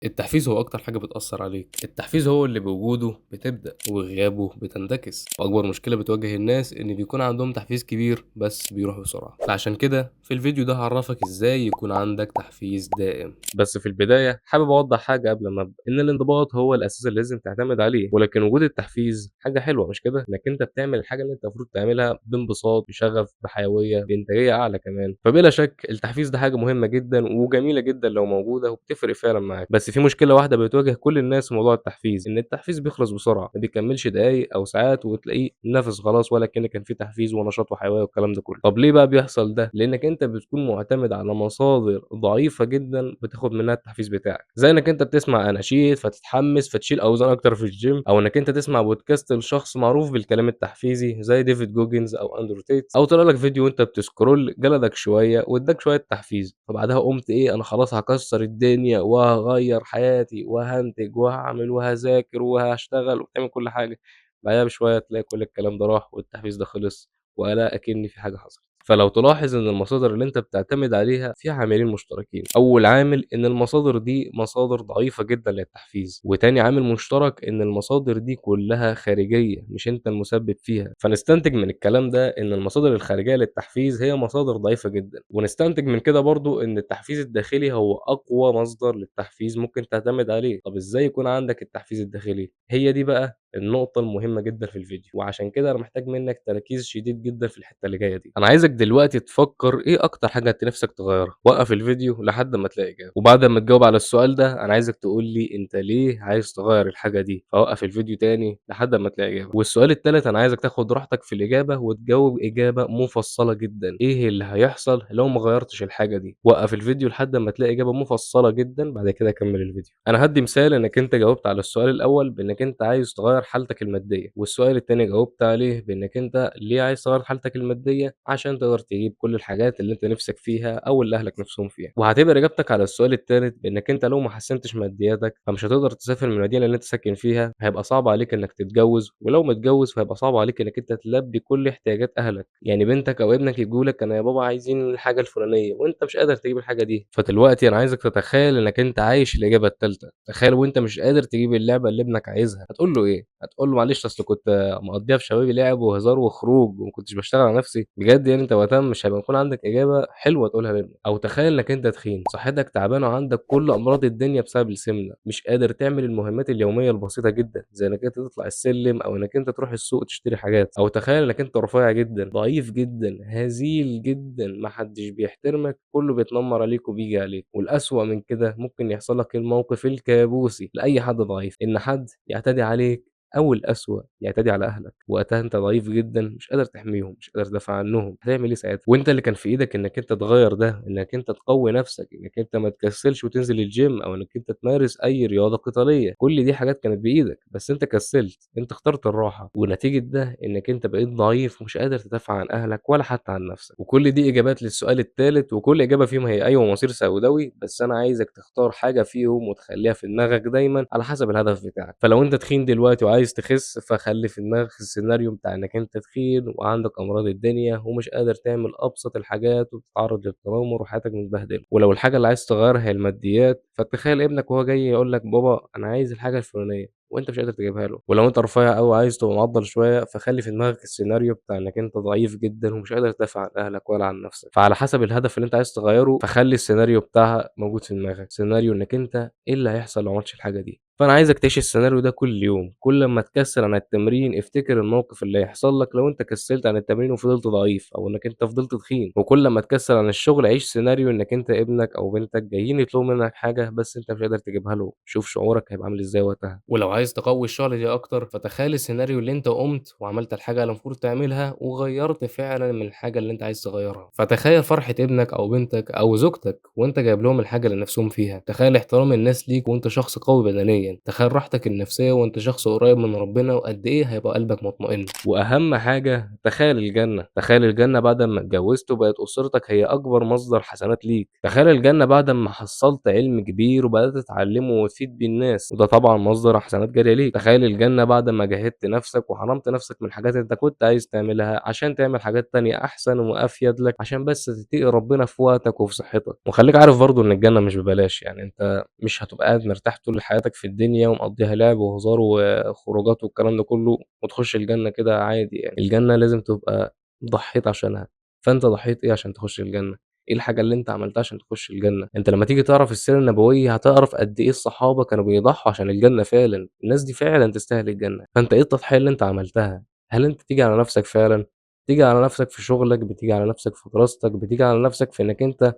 التحفيز هو أكتر حاجة بتأثّر عليك، التحفيز هو اللي بوجوده بتبدأ وغيابه بتنتكس، وأكبر مشكلة بتواجه الناس إن بيكون عندهم تحفيز كبير بس بيروح بسرعة، فعشان كده في الفيديو ده هاعرّفك إزاي يكون عندك تحفيز دائم. بس في البداية حابب أوضّح حاجة قبل ما أبدأ، إن الانضباط هو الأساس اللي لازم تعتمد عليه، ولكن وجود التحفيز حاجة حلوة مش كده؟ إنك أنت بتعمل الحاجة اللي أنت المفروض تعملها بانبساط، بشغف، بحيوية، بإنتاجية أعلى كمان، فبلا شك التحفيز ده حاجة مهمة جدًا وجميلة جدًا لو موجودة وبتفرق فعلًا معاك، بس في مشكلة واحدة بتواجه كل الناس في موضوع التحفيز، إن التحفيز بيخلص بسرعة، ما بيكمّلش دقايق أو ساعات وتلاقيه نفَس خلاص ولا كأن كان في تحفيز ونشاط وحيوية والكلام ده كله. طب ليه بقى بيحصل ده؟ لإنك أنت بتكون معتمد على مصادر ضعيفة جدًا بتاخد منها التحفيز بتاعك، زي إنك أنت بتسمع أناشيد فتتحمس فتشيل أوزان أكتر في الgym، أو إنك أنت تسمع بودكاست لشخص معروف بالكلام التحفيزي زي ديفيد جوجنز أو أندرو تيت، أو طلع لك فيديو وأنت بتسكرول جلدك شوية وادّاك شوية تحفيز، فبعدها قُمت إيه أنا خلاص هاكسّر الدنيا وهاغيّر حياتي وهانتج وهاعمل وهاذاكر وهاشتغل وتعمل كل حاجة، بعدها بشوية تلاقي كل الكلام ده راح والتحفيز ده خلص ولا أكِن في حاجة حصلت. فلو تلاحظ إن المصادر اللي أنت بتعتمد عليها فيها عاملين مشتركين، أول عامل إن المصادر دي مصادر ضعيفة جدًا للتحفيز، وتاني عامل مشترك إن المصادر دي كلّها خارجية مش أنت المسبب فيها، فنستنتج من الكلام ده إن المصادر الخارجية للتحفيز هي مصادر ضعيفة جدًا، ونستنتج من كده برضه إن التحفيز الداخلي هو أقوى مصدر للتحفيز ممكن تعتمد عليه. طب إزاي يكون عندك التحفيز الداخلي؟ هي دي بقى النقطة المهمة جدًا في الفيديو، وعشان كده أنا محتاج منّك تركيز شديد جدًا في الحتّة اللي جاية دي. أنا عايزك دلوقتي تفكّر إيه أكتر حاجة أنت نِفْسك تغيّرها، وقّف الفيديو لحد أمّا تلاقي إجابة، وبعد أمّا تجاوب على السؤال ده أنا عايزك تقول لي أنت ليه عايز تغيّر الحاجة دي، فوقّف الفيديو تاني لحد أمّا تلاقي إجابة. والسؤال التالت أنا عايزك تاخد راحتك في الإجابة وتجاوب إجابة مفصّلة جدًا، إيه اللي هيحصل لو ما غيّرتش الحاجة دي؟ وقّف الفيديو لحد أمّا تلاقي إجابة مفصّلة جدًا، بعد كده كمّل الفيديو. أنا هادّي مثال إنّك أنت جاوبت على السؤال الأول بإنّك أنت عايز تغيّر حالتك المادية، والسؤال التاني جاوبت عليه بإنّك أنت ليه عايز تغيّر حالتك المادية، عشان تقدر تجيب كل الحاجات اللي أنت نِفْسك فيها أو اللي أهلك نِفْسهم فيها. وهتبقى إجابتك على السؤال التالت بإنّك أنت لو ما حسّنتش مادياتك، فمش هتقدر تسافر من المدينة اللي أنت ساكن فيها، هيبقى صعب عليك إنّك تتجوّز، ولو متجوّز فهيبقى صعب عليك إنّك أنت تلبّي كل احتياجات أهلك، يعني بنتك أو ابنك ييجوا لك أنا يا بابا عايزين الحاجة الفلانية وأنت مش قادر تجيب الحاجة دي، فدلوقتي أنا عايزك تتخيّل إنّك أنت عايش الإجابة التالتة، تخيّل وأنت مش قادر تجيب اللعبة اللي ابنك عايزها، هتقول له إيه؟ هتقول له معلش أصل كنت مقضّيها في شبابي لعب وهزار وخروج وما كنتش باشتغل على نفسي، بجد يعني أنت وقتها مش هيبقى يكون عندك إجابة حلوة تقولها لابنك. أو تخيل إنك أنت تخين، صحتك تعبانة وعندك كل أمراض الدنيا بسبب السمنة، مش قادر تعمل المهمات اليومية البسيطة جدًا، زي إنك أنت تطلع السلم أو إنك أنت تروح السوق تشتري حاجات. أو تخيل إنك أنت رفيع جدًا، ضعيف جدًا، هزيل جدًا، ما حدش بيحترمك، كله بيتنمر عليك وبييجي عليك. والأسوأ من كده ممكن يحصل لك الموقف الكابوسي لأي حد ضعيف، إن حد يعتدي عليك أو الأسوأ يعتدي على أهلك، وقتها أنت ضعيف جدًا مش قادر تحميهم، مش قادر تدافع عنهم، هتعمل إيه ساعتها؟ وأنت اللي كان في إيدك إنك أنت تغيّر ده، إنك أنت تقوي نفسك، إنك أنت ما تكسلش وتنزل الgym أو إنك أنت تمارس أي رياضة قتالية، كل دي حاجات كانت بإيدك، بس أنت كسلت، أنت اخترت الراحة، ونتيجة ده إنك أنت بقيت ضعيف ومش قادر تدافع عن أهلك ولا حتى عن نفسك. وكل دي إجابات للسؤال التالت، وكل إجابة فيهم هي أيوه مصير سوداوي، بس أنا عايزك تختار حاجة فيهم وتخلّيها في دماغك دايمًا على حسب الهدف بتاعك. فلو أنت تخين دلوقتي وعايز تخس، فخلّي في دماغك السيناريو بتاع إنك أنت تخين وعندك أمراض الدنيا ومش قادر تعمل أبسط الحاجات وبتتعرّض للتنمر وحياتك متبهدلة. ولو الحاجة اللي عايز تغيّرها هي الماديات، فتخيل ابنك وهو جاي يقول لك بابا أنا عايز الحاجة الفلانية وأنت مش قادر تجيبها له. ولو أنت رفيع أوي وعايز تبقى معضّل شوية، فخلّي في دماغك السيناريو بتاع إنك أنت ضعيف جدًا ومش قادر تدافع عن أهلك ولا عن نفسك. فعلى حسب الهدف اللي أنت عايز تغيّره، فخلّي السيناريو بتاعها موجود في دماغك، سيناريو إنك أنت إيه اللي هيحصل لو ما عملتش الحاجة دي. فأنا عايزك تعيش السيناريو ده كل يوم، كل أمّا تكسّل عن التمرين افتكر الموقف اللي هيحصل لك لو أنت كسّلت عن التمرين وفضلت ضعيف، أو إنك أنت فضلت تخين. وكل أمّا تكسّل عن الشغل عيش سيناريو إنك أنت ابنك أو بنتك جايين يطلبوا منك حاجة بس أنت مش قادر تجيبها لهم، شوف شعورك هيبقى عامل إزاي وقتها. ولو عايز تقوي الشغلة دي أكتر، فتخيل السيناريو اللي أنت قُمت وعملت الحاجة اللي المفروض تعملها وغيّرت فعلًا من الحاجة اللي أنت عايز تغيّرها. فتخيل فرحة ابنك أو بنتك أو زوجتك وأنت جايب لهم الحاجة اللي نِفْسهم فيها، تخيل احترام الناس ليك وأنت شخص قوي بدنيًا. نفسيًا، تخيل راحتك النفسية وأنت شخص قريب من ربنا وقد إيه هيبقى قلبك مطمئن. وأهم حاجة تخيل الجنة، تخيل الجنة بعد أمّا اتجوزت وبقت أسرتك هي أكبر مصدر حسنات ليك، تخيل الجنة بعد أمّا حصلت علم كبير وبدأت تتعلمه وتفيد بيه الناس، وده طبعًا مصدر حسنات جارية ليك، تخيل الجنة بعد أمّا جاهدت نفسك وحرمت نفسك من حاجات أنت كنت عايز تعملها عشان تعمل حاجات تانية أحسن وأفيد لك، عشان بس تتقي ربنا في وقتك وفي صحتك. وخلّيك عارف برضه إن الجنة مش ببلاش، يعني أنت مش هتبقى قاعد مرتاح طول حياتك في الدنيا ومقضيها لعب وهزار وخروجات والكلام ده كله وتخش الجنة كده عادي يعني، الجنة لازم تبقى ضحيت عشانها. فأنت ضحيت إيه عشان تخش الجنة؟ إيه الحاجة اللي أنت عملتها عشان تخش الجنة؟ أنت لمّا تيجي تعرف السيرة النبوية هتعرف قد إيه الصحابة كانوا بيضحوا عشان الجنة فعلًا، الناس دي فعلًا تستاهل الجنة، فأنت إيه التضحية اللي أنت عملتها؟ هل أنت تيجي على نفسك فعلًا؟ بتيجي على نفسك في شغلك، بتيجي على نفسك في دراستك، بتيجي على نفسك في إنك أنت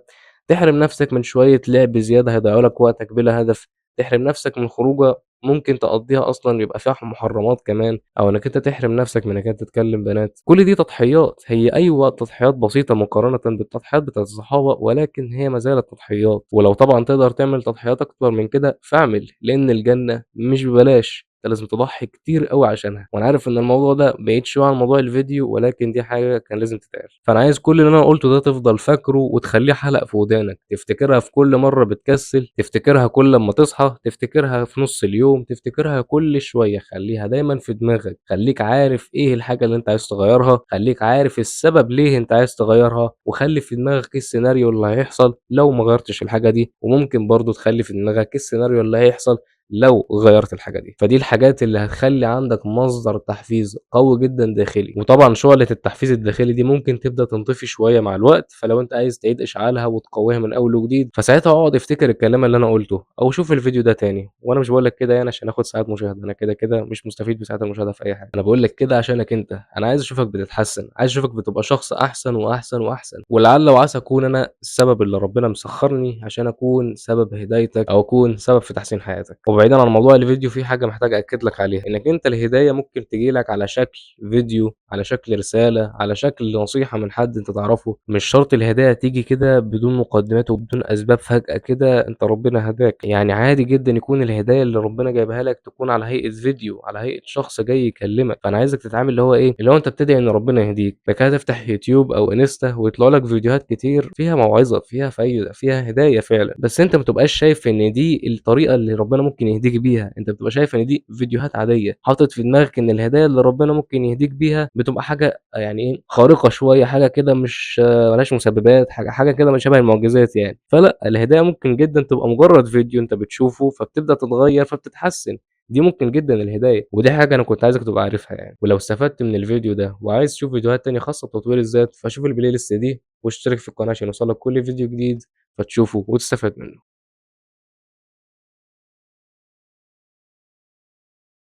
تحرم نفسك من شوية لعب زيادة هيضيّعوا لك وقتك بلا هدف، تحرم نفسك من خروجة ممكن تقضّيها أصلًا يبقى فيها محرمات كمان، أو إنك أنت تحرم نفسك من إنك أنت تكلم بنات، كل دي تضحيات، هي أيوه تضحيات بسيطة مقارنة بالتضحيات بتاعة الصحابة، ولكن هي ما زالت تضحيات، ولو طبعًا تقدر تعمل تضحيات أكتر من كده فاعمل، لإن الجنة مش ببلاش. أنت لازم تضحي كتير أوي عشانها، وأنا عارف إن الموضوع ده بعيد شوية عن موضوع الفيديو، ولكن دي حاجة كان لازم تتقال، فأنا عايز كل اللي أنا قُلته ده تفضل فاكره وتخلّيه حَلَق في ودانك، تفتكرها في كل مرّة بتكسّل، تفتكرها كل أمّا تصحى، تفتكرها في نُص اليوم، تفتكرها كل شوية، خلّيها دايمًا في دماغك، خلّيك عارف إيه الحاجة اللي أنت عايز تغيّرها، خلّيك عارف السبب ليه أنت عايز تغيّرها، وخلّي في دماغك إيه السيناريو اللي هيحصل لو ما غيّرتش الحاجة دي، وممكن برضه تخلّي في دماغك إيه السيناريو اللي هيحصل لو غيّرت الحاجة دي، فدي الحاجات اللي هتخلّي عندك مصدر تحفيز قوي جدًا داخلي، وطبعًا شُعلة التحفيز الداخلي دي ممكن تبدأ تنطفي شوية مع الوقت، فلو أنت عايز تعيد إشعالها وتقويها من أول وجديد، فساعتها اقعد افتكر الكلام اللي أنا قُلته، أو شوف الفيديو ده تاني، وأنا مش باقول لك كده يعني عشان آخد ساعات مشاهدة، أنا كده مش مستفيد بساعات المشاهدة في أي حاجة، أنا باقول لك كده عشانك أنت، أنا عايز أشوفك بتتحسّن، عايز أشوفك بتبقى شخص أحسن وأحسن وأحسن، ولعل وعسى أكون أنا السبب اللي ربنا مسخّرني عشان أكون سبب هدايتك أو أكون سبب في تحسين حياتك. وبعيدًا عن موضوع الفيديو في حاجة محتاج أأكد لك عليها، إنك أنت الهداية ممكن تيجي لك على شكل فيديو، على شكل رسالة، على شكل نصيحة من حد أنت تعرفه، مش شرط الهداية تيجي كده بدون مقدمات وبدون أسباب فجأة كده أنت ربنا هداك، يعني عادي جدًا يكون الهداية اللي ربنا جايبها لك تكون على هيئة فيديو، على هيئة شخص جاي يكلمك، فأنا عايزك تتعامل اللي هو إيه، اللي هو أنت بتدعي إن ربنا يهديك، بعد كده تفتح يوتيوب أو انستا ويطلعوا لك فيديوهات كتير فيها موعظة، فيها فايدة، فيها هداية فعلًا، بس أنت ما تبقاش شايف إن دي الطريقة اللي ربنا ممكن يهديك بيها، أنت بتبقى شايف إن دي فيديوهات عادية، حاطط في دماغك إن الهدايا اللي ربنا ممكن يهديك بيها بتبقى حاجة يعني إيه، خارقة شوية، حاجة كده مش ما لهاش مسببات، حاجة كده ما شبه المعجزات يعني، فلأ، الهدايا ممكن جدًا تبقى مجرد فيديو أنت بتشوفه فبتبدأ تتغير فبتتحسن، دي ممكن جدًا الهداية، ودي حاجة أنا كنت عايزك تبقى عارفها يعني، ولو استفدت من الفيديو ده وعايز تشوف فيديوهات تانية خاصة بتطوير الذات، فشوف البلاي ليست دي واشترك في القناة عشان يوصلك كل فيديو جديد فتشوفه وتستفاد منه.